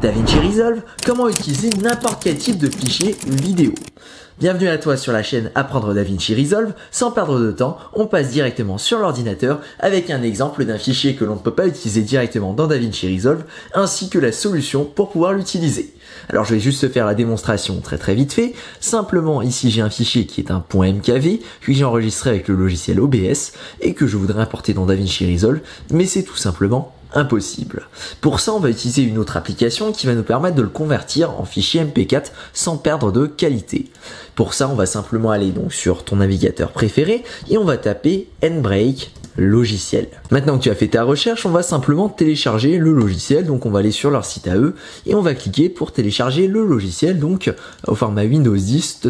DaVinci Resolve, comment utiliser n'importe quel type de fichier vidéo. Bienvenue à toi sur la chaîne Apprendre DaVinci Resolve. Sans perdre de temps, on passe directement sur l'ordinateur avec un exemple d'un fichier que l'on ne peut pas utiliser directement dans DaVinci Resolve, ainsi que la solution pour pouvoir l'utiliser. Alors je vais juste te faire la démonstration très vite fait. Simplement ici j'ai un fichier qui est un .mkv que j'ai enregistré avec le logiciel OBS et que je voudrais importer dans DaVinci Resolve, mais c'est tout simplement impossible. Pour ça, on va utiliser une autre application qui va nous permettre de le convertir en fichier MP4 sans perdre de qualité. Pour ça, on va simplement aller donc sur ton navigateur préféré et on va taper nBreak logiciel. Maintenant que tu as fait ta recherche, on va simplement télécharger le logiciel. Donc on va aller sur leur site à eux et on va cliquer pour télécharger le logiciel donc au format Windows 10.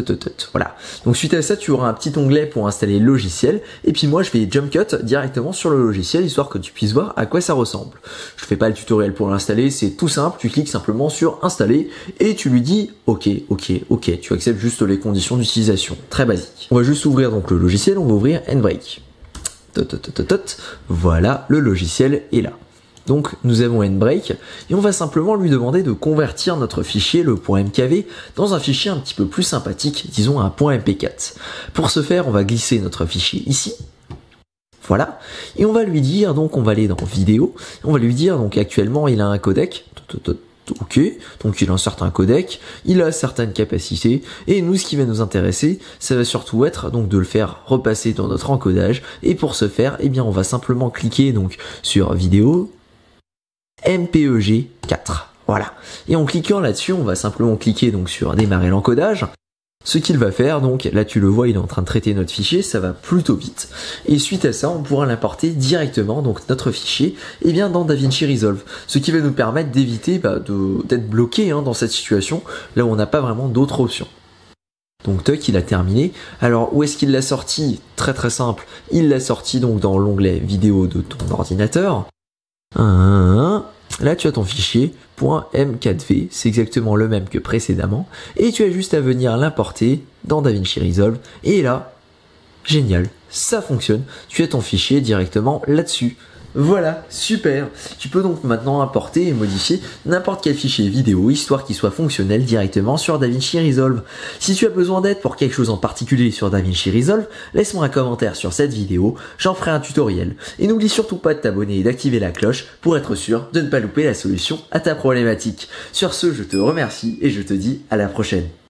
Voilà. Donc suite à ça, tu auras un petit onglet pour installer le logiciel et puis moi je vais jump cut directement sur le logiciel histoire que tu puisses voir à quoi ça ressemble. Je fais pas le tutoriel pour l'installer, c'est tout simple, tu cliques simplement sur installer et tu lui dis OK, tu acceptes juste les conditions d'utilisation, très basique. On va juste ouvrir donc le logiciel, on va ouvrir nBreak. Voilà, le logiciel est là. Donc nous avons nBreak et on va simplement lui demander de convertir notre fichier, le .mkv, dans un fichier un petit peu plus sympathique, disons un .mp4. Pour ce faire, on va glisser notre fichier ici. Voilà, et on va lui dire, donc on va aller dans vidéo, on va lui dire, donc actuellement il a un codec, ok, donc il a un certain codec, il a certaines capacités, et nous ce qui va nous intéresser, ça va surtout être donc de le faire repasser dans notre encodage, et pour ce faire, eh bien on va simplement cliquer donc sur vidéo, MPEG 4, voilà, et en cliquant là-dessus, on va simplement cliquer donc sur démarrer l'encodage. Ce qu'il va faire, donc là tu le vois, il est en train de traiter notre fichier, ça va plutôt vite. Et suite à ça, on pourra l'importer directement, donc notre fichier, et bien dans DaVinci Resolve. Ce qui va nous permettre d'éviter d'être bloqué dans cette situation, là où on n'a pas vraiment d'autres options. Donc toc, il a terminé. Alors où est-ce qu'il l'a sorti? Très simple, il l'a sorti donc dans l'onglet vidéo de ton ordinateur. Là, tu as ton fichier .m4v, c'est exactement le même que précédemment, et tu as juste à venir l'importer dans DaVinci Resolve, et là, génial, ça fonctionne, tu as ton fichier directement là-dessus. Voilà, super. Tu peux donc maintenant importer et modifier n'importe quel fichier vidéo, histoire qu'il soit fonctionnel directement sur DaVinci Resolve. Si tu as besoin d'aide pour quelque chose en particulier sur DaVinci Resolve, laisse-moi un commentaire sur cette vidéo, j'en ferai un tutoriel. Et n'oublie surtout pas de t'abonner et d'activer la cloche pour être sûr de ne pas louper la solution à ta problématique. Sur ce, je te remercie et je te dis à la prochaine.